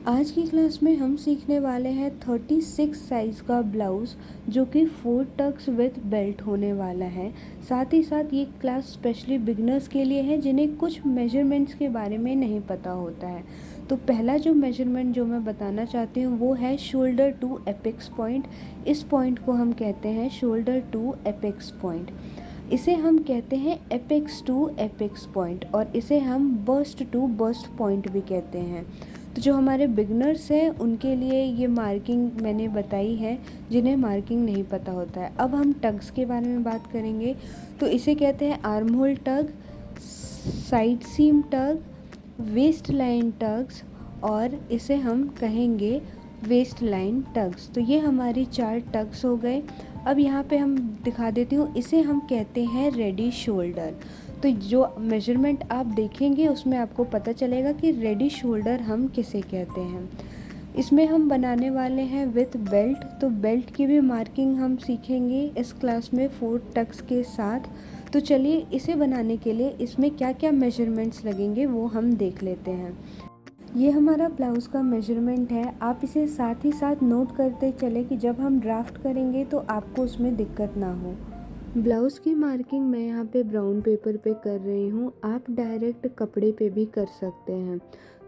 आज की क्लास में हम सीखने वाले हैं 36 साइज़ का ब्लाउज़ जो कि 4 टक्स विथ बेल्ट होने वाला है। साथ ही साथ ये क्लास स्पेशली बिगिनर्स के लिए है जिन्हें कुछ मेजरमेंट्स के बारे में नहीं पता होता है। तो पहला जो मेजरमेंट जो मैं बताना चाहती हूँ वो है शोल्डर टू एपेक्स पॉइंट। इस पॉइंट को हम कहते हैं शोल्डर टू एपेक्स पॉइंट। इसे हम कहते हैं एपेक्स टू एपेक्स पॉइंट और इसे हम बस्ट टू बस्ट पॉइंट भी कहते हैं। तो जो हमारे बिगनर्स हैं उनके लिए ये मार्किंग मैंने बताई है जिन्हें मार्किंग नहीं पता होता है। अब हम टग्स के बारे में बात करेंगे। तो इसे कहते हैं आर्म होल टग, साइड सीम टग, वेस्ट लाइन टग्स और इसे हम कहेंगे वेस्ट लाइन टग्स। तो ये हमारी 4 टग्स हो गए। अब यहाँ पे हम दिखा देती हूँ, इसे हम कहते हैं रेडी शोल्डर। तो जो मेजरमेंट आप देखेंगे उसमें आपको पता चलेगा कि रेडी शोल्डर हम किसे कहते हैं। इसमें हम बनाने वाले हैं विथ बेल्ट। तो बेल्ट की भी मार्किंग हम सीखेंगे इस क्लास में 4 टक्स के साथ। तो चलिए इसे बनाने के लिए इसमें क्या क्या मेजरमेंट्स लगेंगे वो हम देख लेते हैं। ये हमारा ब्लाउज़ का मेजरमेंट है। आप इसे साथ ही साथ नोट करते चले कि जब हम ड्राफ्ट करेंगे तो आपको उसमें दिक्कत ना हो। ब्लाउज़ की मार्किंग मैं यहाँ पे ब्राउन पेपर पे कर रही हूँ, आप डायरेक्ट कपड़े पे भी कर सकते हैं।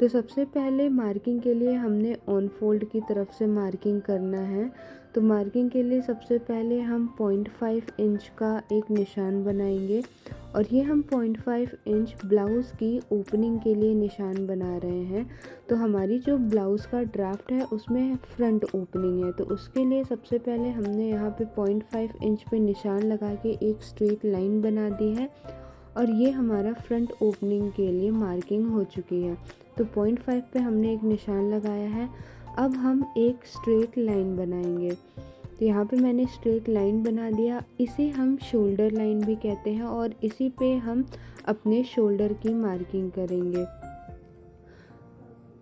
तो सबसे पहले मार्किंग के लिए हमने ऑन फोल्ड की तरफ से मार्किंग करना है। तो मार्किंग के लिए सबसे पहले हम 0.5 इंच का एक निशान बनाएंगे और ये हम 0.5 इंच ब्लाउज़ की ओपनिंग के लिए निशान बना रहे हैं। तो हमारी जो ब्लाउज़ का ड्राफ्ट है उसमें फ्रंट ओपनिंग है, तो उसके लिए सबसे पहले हमने यहाँ पे 0.5 इंच पे निशान लगा के एक स्ट्रेट लाइन बना दी है और ये हमारा फ्रंट ओपनिंग के लिए मार्किंग हो चुकी है। तो 0.5 पे हमने एक निशान लगाया है। अब हम एक स्ट्रेट लाइन बनाएंगे। तो यहाँ पे मैंने स्ट्रेट लाइन बना दिया, इसे हम शोल्डर लाइन भी कहते हैं और इसी पे हम अपने शोल्डर की मार्किंग करेंगे।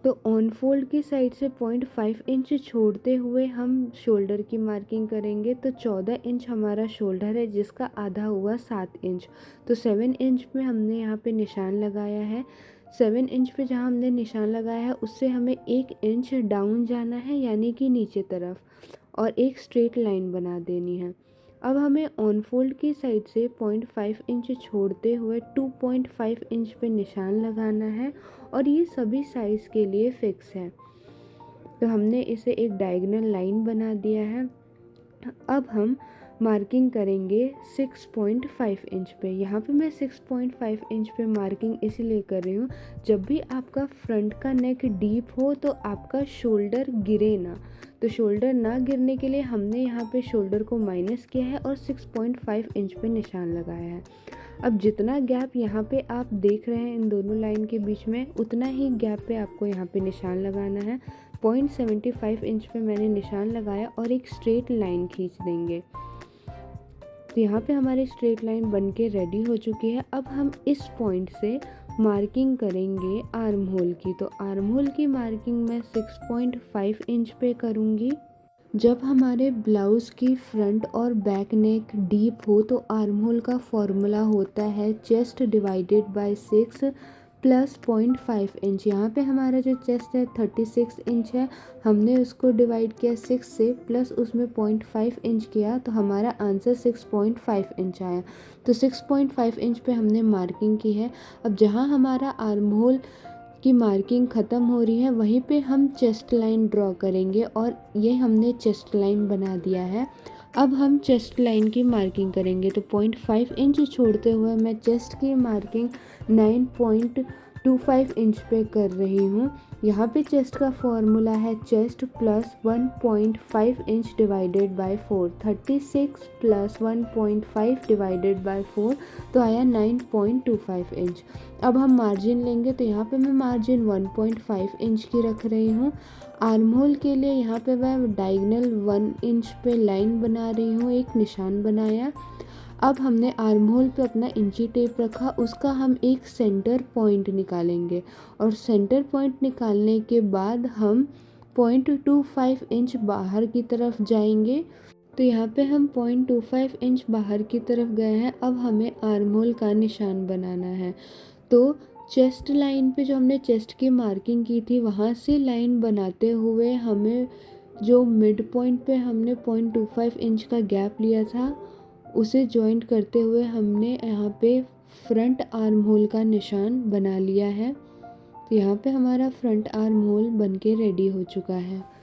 तो ऑन फोल्ड की साइड से 0.5 इंच छोड़ते हुए हम शोल्डर की मार्किंग करेंगे। तो 14 इंच हमारा शोल्डर है जिसका आधा हुआ 7 इंच। तो 7 इंच पे हमने यहाँ पे निशान लगाया है। 7 इंच पे जहाँ हमने निशान लगाया है उससे हमें 1 इंच डाउन जाना है यानी कि नीचे तरफ, और एक स्ट्रेट लाइन बना देनी है। अब हमें ऑन फोल्ड की साइड से 0.5 इंच छोड़ते हुए 2.5 इंच पे निशान लगाना है और ये सभी साइज़ के लिए फिक्स है। तो हमने इसे एक डायगोनल लाइन बना दिया है। अब हम मार्किंग करेंगे 6.5 इंच पे। यहाँ पे मैं 6.5 इंच पे मार्किंग इसलिए कर रही हूँ, जब भी आपका फ्रंट का नेक डीप हो तो आपका शोल्डर गिरे ना। तो शोल्डर ना गिरने के लिए हमने यहाँ पे शोल्डर को माइनस किया है और 6.5 इंच पे निशान लगाया है। अब जितना गैप यहाँ पे आप देख रहे हैं इन दोनों लाइन के बीच में, उतना ही गैप पे आपको यहाँ पे निशान लगाना है। 0.75 इंच पे मैंने निशान लगाया और एक स्ट्रेट लाइन खींच देंगे। तो यहाँ पे हमारी स्ट्रेट लाइन बन के रेडी हो चुकी है। अब हम इस पॉइंट से मार्किंग करेंगे आर्म होल की। तो आर्म होल की मार्किंग मैं 6.5 इंच पे करूँगी। जब हमारे ब्लाउज़ की फ्रंट और बैक नेक डीप हो तो आर्म होल का फॉर्मूला होता है chest divided by 6 plus 0.5 inch. यहाँ पे हमारा जो चेस्ट है 36 इंच है, हमने उसको डिवाइड किया 6 से प्लस उसमें 0.5 इंच किया तो हमारा आंसर 6.5 इंच आया। तो 6.5 इंच पे हमने मार्किंग की है। अब जहाँ हमारा आर्म होल की मार्किंग ख़त्म हो रही है वहीं पे हम चेस्ट लाइन ड्रॉ करेंगे और ये हमने चेस्ट लाइन बना दिया है। अब हम चेस्ट लाइन की मार्किंग करेंगे। तो 0.5 इंच छोड़ते हुए मैं चेस्ट की मार्किंग 9.25 इंच पे कर रही हूँ। यहाँ पे चेस्ट का फॉर्मूला है chest plus 1.5 inch divided by 4। 36 plus 1.5 divided by 4 तो आया 9.25 इंच। अब हम मार्जिन लेंगे। तो यहाँ पे मैं मार्जिन 1.5 इंच की रख रही हूँ। आर्म होल के लिए यहाँ पे मैं डायगोनल 1 इंच पे लाइन बना रही हूँ, एक निशान बनाया। अब हमने आर्म होल पे अपना इंची टेप रखा, उसका हम एक सेंटर पॉइंट निकालेंगे और सेंटर पॉइंट निकालने के बाद हम 0.25 इंच बाहर की तरफ जाएंगे। तो यहाँ पे हम 0.25 इंच बाहर की तरफ गए हैं। अब हमें आर्म होल का निशान बनाना है। तो चेस्ट लाइन पे जो हमने चेस्ट की मार्किंग की थी वहाँ से लाइन बनाते हुए हमें जो मिड पॉइंट पे हमने 0.25 इंच का गैप लिया था उसे जॉइंट करते हुए हमने यहाँ पे फ्रंट आर्म होल का निशान बना लिया है। तो यहाँ पे हमारा फ्रंट आर्म होल बन के रेडी हो चुका है।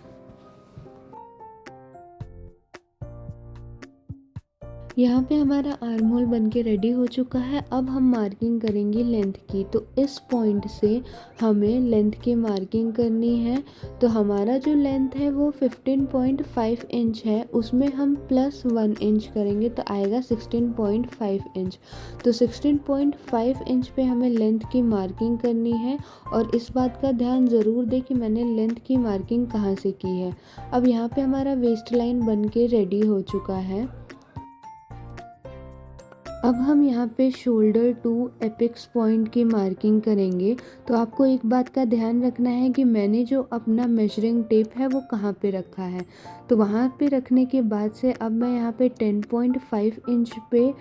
यहाँ पे हमारा आर्म होल बन के रेडी हो चुका है। अब हम मार्किंग करेंगे लेंथ की। तो इस पॉइंट से हमें लेंथ की मार्किंग करनी है। तो हमारा जो लेंथ है वो 15.5 इंच है, उसमें हम +1 इंच करेंगे तो आएगा 16.5 इंच। तो 16.5 इंच पे हमें लेंथ की मार्किंग करनी है। और इस बात का ध्यान ज़रूर दें कि मैंने लेंथ की मार्किंग कहाँ से की है। अब यहाँ पे हमारा वेस्ट लाइन बन के रेडी हो चुका है। अब हम यहाँ पे शोल्डर टू एपेक्स पॉइंट की मार्किंग करेंगे। तो आपको एक बात का ध्यान रखना है कि मैंने जो अपना मेजरिंग टेप है वो कहाँ पे रखा है। तो वहाँ पे रखने के बाद से अब मैं यहाँ पे 10.5 इंच पे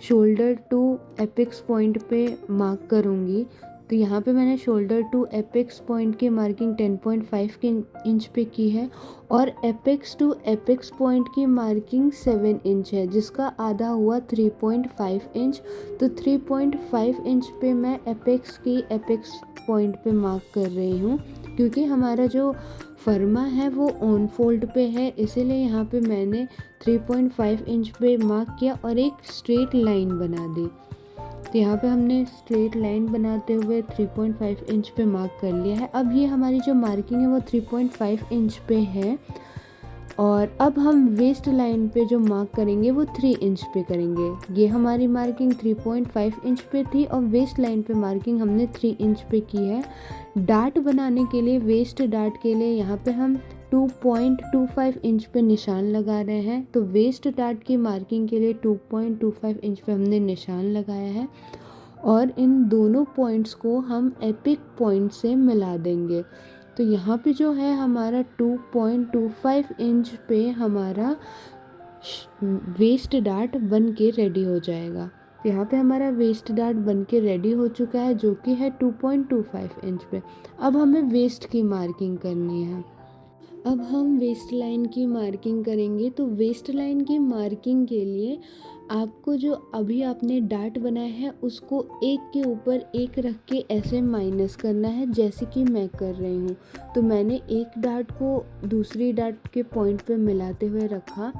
शोल्डर टू एपेक्स पॉइंट पे मार्क करूँगी। तो यहाँ पे मैंने शोल्डर टू एपेक्स पॉइंट की मार्किंग 10.5 इंच पे की है और एपेक्स टू एपेक्स पॉइंट की मार्किंग 7 इंच है, जिसका आधा हुआ 3.5 इंच। तो 3.5 इंच पे मैं एपेक्स पॉइंट पे मार्क कर रही हूँ, क्योंकि हमारा जो फर्मा है वो ऑन फोल्ड पे है, इसीलिए यहाँ पे मैंने 3.5 इंच पे मार्क किया और एक स्ट्रेट लाइन बना दी। तो यहाँ पे हमने स्ट्रेट लाइन बनाते हुए 3.5 इंच पे मार्क कर लिया है। अब ये हमारी जो मार्किंग है वो 3.5 इंच पे है। और अब हम वेस्ट लाइन पे जो मार्क करेंगे वो 3 इंच पे करेंगे। ये हमारी मार्किंग 3.5 इंच पे थी और वेस्ट लाइन पे मार्किंग हमने 3 इंच पे की है। डार्ट बनाने के लिए, वेस्ट डार्ट के लिए यहाँ पे हम 2.25 इंच पे निशान लगा रहे हैं। तो वेस्ट डार्ट की मार्किंग के लिए 2.25 इंच पे हमने निशान लगाया है और इन दोनों पॉइंट्स को हम एपिक पॉइंट से मिला देंगे। तो यहाँ पे जो है हमारा 2.25 इंच पे हमारा वेस्ट डार्ट बन के रेडी हो जाएगा। तो यहाँ पे हमारा वेस्ट डार्ट बन के रेडी हो चुका है, जो कि है 2.25 इंच पे। अब हमें वेस्ट की मार्किंग करनी है। अब हम वेस्ट लाइन की मार्किंग करेंगे। तो वेस्ट लाइन की मार्किंग के लिए आपको जो अभी आपने डार्ट बनाया है उसको एक के ऊपर एक रख के ऐसे माइनस करना है, जैसे कि मैं कर रही हूँ। तो मैंने एक डार्ट को दूसरी डार्ट के पॉइंट पे मिलाते हुए रखा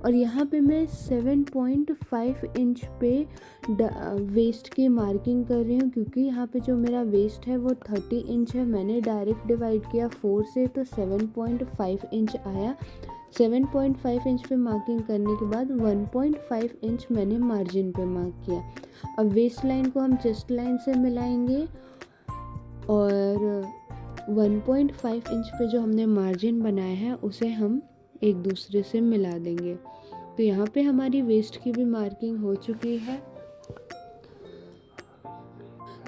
और यहाँ पे मैं 7.5 इंच पे वेस्ट की मार्किंग कर रही हूँ, क्योंकि यहाँ पे जो मेरा वेस्ट है वो 30 इंच है। मैंने डायरेक्ट डिवाइड किया 4 से तो 7.5 इंच आया। 7.5 इंच पे मार्किंग करने के बाद 1.5 इंच मैंने मार्जिन पे मार्क किया। अब वेस्ट लाइन को हम चेस्ट लाइन से मिलाएंगे और 1.5 इंच पे जो हमने मार्जिन बनाया है उसे हम एक दूसरे से मिला देंगे। तो यहाँ पे हमारी वेस्ट की भी मार्किंग हो चुकी है।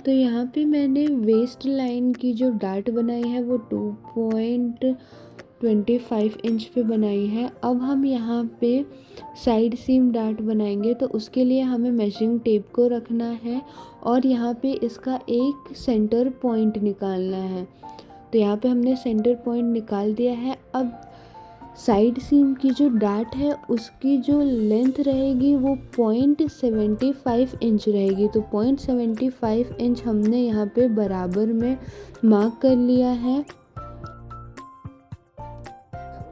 तो यहाँ पे मैंने वेस्ट लाइन की जो डार्ट बनाई है वो 2.25 इंच पे बनाई है। अब हम यहाँ पे साइड सीम डार्ट बनाएंगे, तो उसके लिए हमें मेजरिंग टेप को रखना है और यहाँ पे इसका एक सेंटर पॉइंट निकालना है। तो यहाँ पे हमने सेंटर पॉइंट निकाल दिया है। अब साइड सीम की जो डार्ट है उसकी जो लेंथ रहेगी वो 0.75 इंच रहेगी। तो 0.75 इंच हमने यहाँ पे बराबर में मार्क कर लिया है।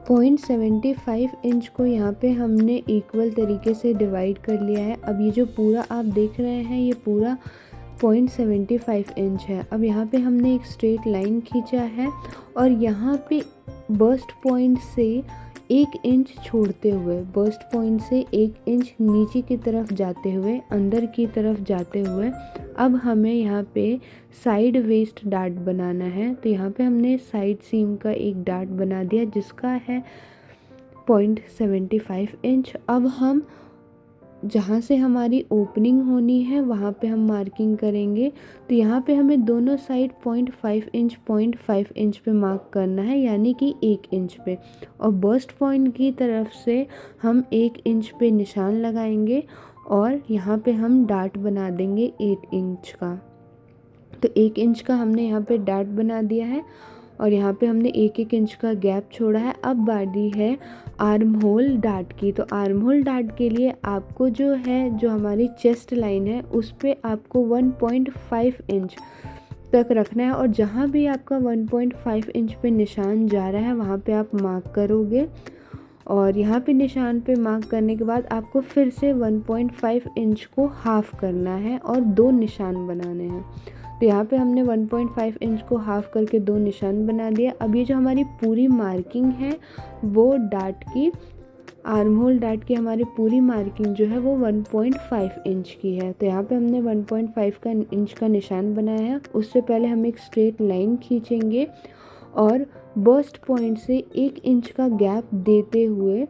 0.75 इंच को यहाँ पे हमने इक्वल तरीके से डिवाइड कर लिया है। अब ये जो पूरा आप देख रहे हैं ये पूरा 0.75 इंच है। अब यहाँ पे हमने एक स्ट्रेट लाइन खींचा है और यहाँ पे बर्स्ट पॉइंट से 1 इंच छोड़ते हुए, बर्स्ट पॉइंट से 1 इंच नीचे की तरफ जाते हुए, अंदर की तरफ जाते हुए अब हमें यहाँ पे साइड वेस्ट डार्ट बनाना है। तो यहाँ पे हमने साइड सीम का एक डार्ट बना दिया जिसका है 0.75 इंच। अब हम जहाँ से हमारी ओपनिंग होनी है वहाँ पे हम मार्किंग करेंगे। तो यहाँ पे हमें दोनों साइड 0.5 इंच पे मार्क करना है, यानी कि 1 इंच पे। और बर्स्ट पॉइंट की तरफ से हम 1 इंच पे निशान लगाएंगे और यहाँ पे हम डार्ट बना देंगे 8 इंच का। तो 1 इंच का हमने यहाँ पे डाट बना दिया है और यहाँ पे हमने 1-1 इंच का गैप छोड़ा है। अब बारी है आर्म होल डाट की। तो आर्म होल डाट के लिए आपको जो है, जो हमारी चेस्ट लाइन है उस पे आपको 1.5 इंच तक रखना है और जहाँ भी आपका 1.5 इंच पे निशान जा रहा है वहाँ पे आप मार्क करोगे और यहाँ पे निशान पे मार्क करने के बाद आपको फिर से 1.5 इंच को हाफ़ करना है और 2 निशान बनाने हैं। तो यहाँ पे हमने 1.5 इंच को हाफ़ करके 2 निशान बना दिया। अब ये जो हमारी पूरी मार्किंग है वो डाट की, आर्म होल डाट की हमारी पूरी मार्किंग जो है वो 1.5 इंच की है। तो यहाँ पे हमने 1.5 इंच का निशान बनाया है। उससे पहले हम एक स्ट्रेट लाइन खींचेंगे और बर्स्ट पॉइंट से 1 इंच का गैप देते हुए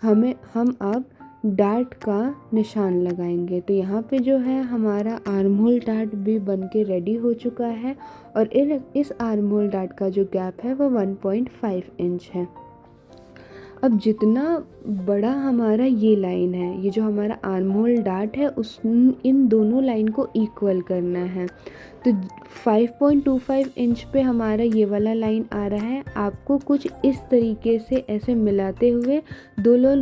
हम अब डार्ट का निशान लगाएंगे। तो यहाँ पे जो है हमारा आर्म होल डार्ट भी बन के रेडी हो चुका है और इस आर्म होल डार्ट का जो गैप है वो 1.5 इंच है। अब जितना बड़ा हमारा ये लाइन है, ये जो हमारा आर्म होल डार्ट है, उस इन दोनों लाइन को इक्वल करना है। तो 5.25 इंच पे हमारा ये वाला लाइन आ रहा है। आपको कुछ इस तरीके से ऐसे मिलाते हुए दोनों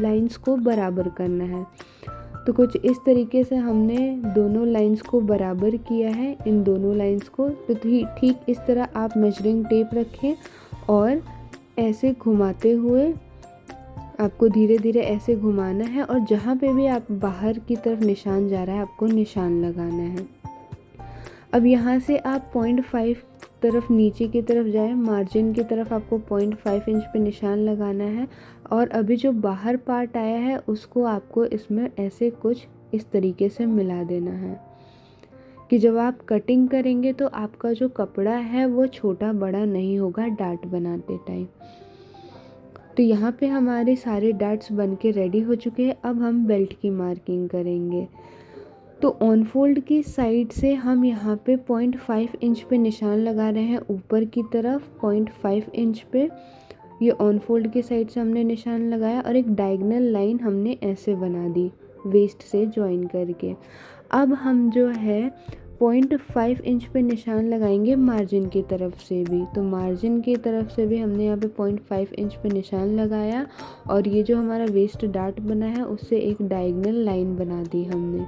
लाइंस को बराबर करना है। तो कुछ इस तरीके से हमने दोनों लाइंस को बराबर किया है, इन दोनों लाइंस को। तो ठीक इस तरह आप मेजरिंग टेप रखें और ऐसे घुमाते हुए आपको धीरे धीरे ऐसे घुमाना है और जहाँ पे भी आप बाहर की तरफ निशान जा रहा है आपको निशान लगाना है। अब यहाँ से आप 0.5 तरफ नीचे की तरफ जाए, मार्जिन की तरफ आपको 0.5 इंच पे निशान लगाना है और अभी जो बाहर पार्ट आया है उसको आपको इसमें ऐसे कुछ इस तरीके से मिला देना है कि जब आप कटिंग करेंगे तो आपका जो कपड़ा है वो छोटा बड़ा नहीं होगा डार्ट बनाते टाइम। तो यहाँ पे हमारे सारे डार्ट्स बन के रेडी हो चुके हैं। अब हम बेल्ट की मार्किंग करेंगे। तो ऑन फोल्ड की साइड से हम यहाँ पे 0.5 इंच पे निशान लगा रहे हैं ऊपर की तरफ 0.5 इंच पे। ये ऑन फोल्ड की साइड से हमने निशान लगाया और एक डायगोनल लाइन हमने ऐसे बना दी वेस्ट से जॉइन करके। अब हम जो है 0.5 इंच पे निशान लगाएंगे मार्जिन की तरफ से भी। तो मार्जिन की तरफ से भी हमने यहाँ पे 0.5 इंच पे निशान लगाया और ये जो हमारा वेस्ट डार्ट बना है उससे एक डायगोनल लाइन बना दी हमने।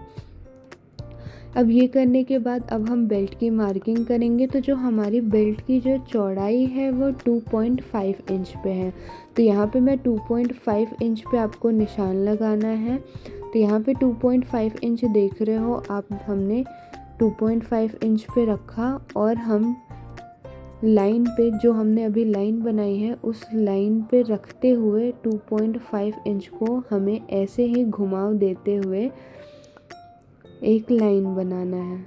अब ये करने के बाद अब हम बेल्ट की मार्किंग करेंगे। तो जो हमारी बेल्ट की जो चौड़ाई है वो 2.5 इंच पे है। तो यहाँ पे मैं 2.5 इंच पे आपको निशान लगाना है। तो यहाँ पे 2.5 इंच देख रहे हो आप, हमने 2.5 इंच पे रखा और हम लाइन पे जो हमने अभी लाइन बनाई है उस लाइन पे रखते हुए 2.5 इंच को हमें ऐसे ही घुमाव देते हुए एक लाइन बनाना है।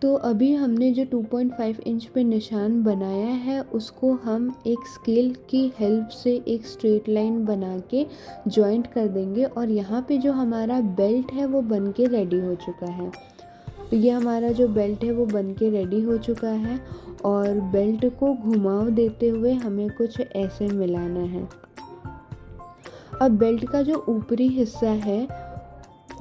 तो अभी हमने जो 2.5 इंच पे निशान बनाया है उसको हम एक स्केल की हेल्प से एक स्ट्रेट लाइन बना के जॉइंट कर देंगे और यहाँ पे जो हमारा बेल्ट है वो बन के रेडी हो चुका है। तो ये हमारा जो बेल्ट है वो बन के रेडी हो चुका है और बेल्ट को घुमाव देते हुए हमें कुछ ऐसे मिलाना है। अब बेल्ट का जो ऊपरी हिस्सा है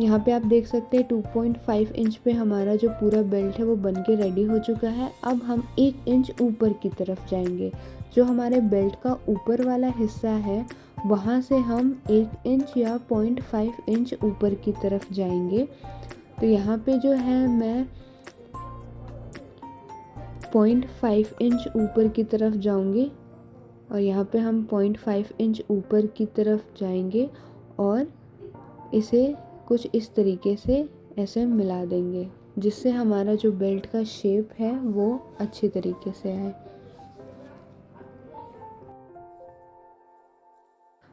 यहाँ पे आप देख सकते हैं 2.5 इंच पे हमारा जो पूरा बेल्ट है वो बन के रेडी हो चुका है। अब हम 1 इंच ऊपर की तरफ जाएंगे। जो हमारे बेल्ट का ऊपर वाला हिस्सा है वहाँ से हम 1 इंच या 0.5 इंच ऊपर की तरफ जाएंगे। तो यहाँ पे जो है मैं 0.5 इंच ऊपर की तरफ जाऊंगी और यहाँ पे हम 0.5 इंच ऊपर की तरफ जाएंगे और इसे कुछ इस तरीके से ऐसे मिला देंगे जिससे हमारा जो बेल्ट का शेप है वो अच्छी तरीके से आए।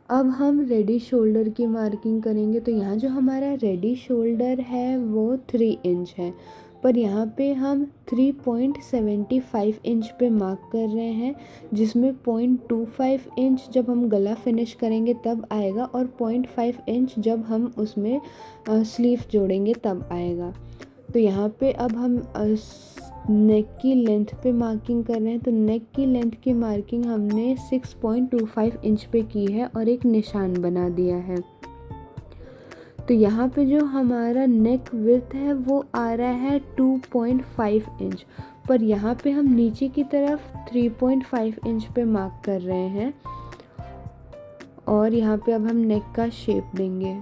अब हम रेडी शोल्डर की मार्किंग करेंगे। तो यहाँ जो हमारा रेडी शोल्डर है वो 3 इंच है, पर यहाँ पे हम 3.75 इंच पे मार्क कर रहे हैं, जिसमें 0.25 इंच जब हम गला फिनिश करेंगे तब आएगा और 0.5 इंच जब हम उसमें स्लीव जोड़ेंगे तब आएगा। तो यहाँ पे अब हम नेक की लेंथ पे मार्किंग कर रहे हैं, तो नेक की लेंथ की मार्किंग हमने 6.25 इंच पे की है और एक निशान बना दिया है। तो यहाँ पे जो हमारा नेक विड्थ है वो आ रहा है 2.5 इंच, पर यहाँ पे हम नीचे की तरफ 3.5 इंच पे मार्क कर रहे हैं और यहाँ पे अब हम नेक का शेप देंगे।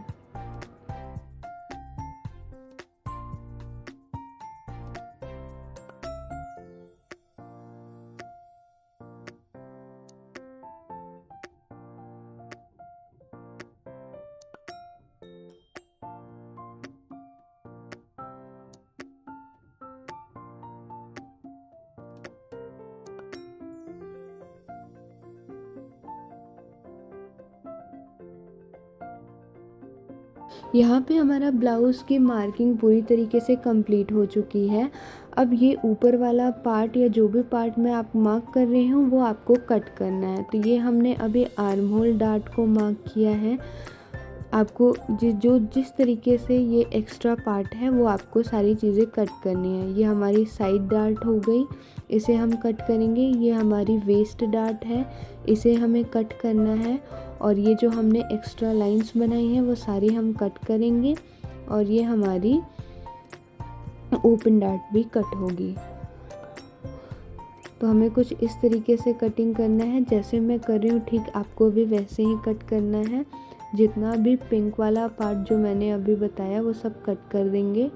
यहाँ पे हमारा ब्लाउज़ की मार्किंग पूरी तरीके से कंप्लीट हो चुकी है। अब ये ऊपर वाला पार्ट या जो भी पार्ट में आप मार्क कर रहे हो वो आपको कट करना है। तो ये हमने अभी आर्म होल डार्ट को मार्क किया है। आपको जिस तरीके से ये एक्स्ट्रा पार्ट है वो आपको सारी चीज़ें कट करनी है। ये हमारी साइड डार्ट हो गई, इसे हम कट करेंगे। ये हमारी वेस्ट डार्ट है, इसे हमें कट करना है। और ये जो हमने एक्स्ट्रा लाइंस बनाई हैं वो सारी हम कट करेंगे। और ये हमारी ओपन डार्ट भी कट होगी। तो हमें कुछ इस तरीके से कटिंग करना है, जैसे मैं कर रही हूँ ठीक आपको भी वैसे ही कट करना है। जितना भी पिंक वाला पार्ट जो मैंने अभी बताया वो सब कट कर देंगे।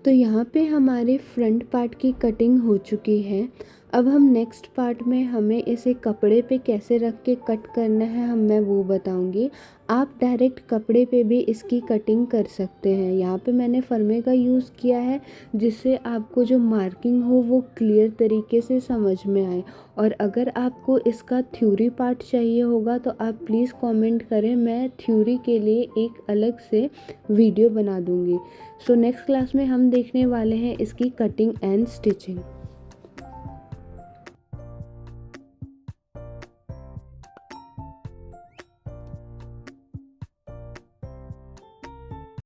तो यहाँ पे हमारे फ्रंट पार्ट की कटिंग हो चुकी है। अब हम नेक्स्ट पार्ट में हमें इसे कपड़े पे कैसे रख के कट करना है मैं वो बताऊँगी। आप डायरेक्ट कपड़े पे भी इसकी कटिंग कर सकते हैं। यहाँ पे मैंने फर्मे का यूज़ किया है जिससे आपको जो मार्किंग हो वो क्लियर तरीके से समझ में आए। और अगर आपको इसका थ्योरी पार्ट चाहिए होगा तो आप प्लीज़ कमेंट करें, मैं थ्योरी के लिए एक अलग से वीडियो बना दूँगी। सो नेक्स्ट क्लास में हम देखने वाले हैं इसकी कटिंग एंड स्टिचिंग।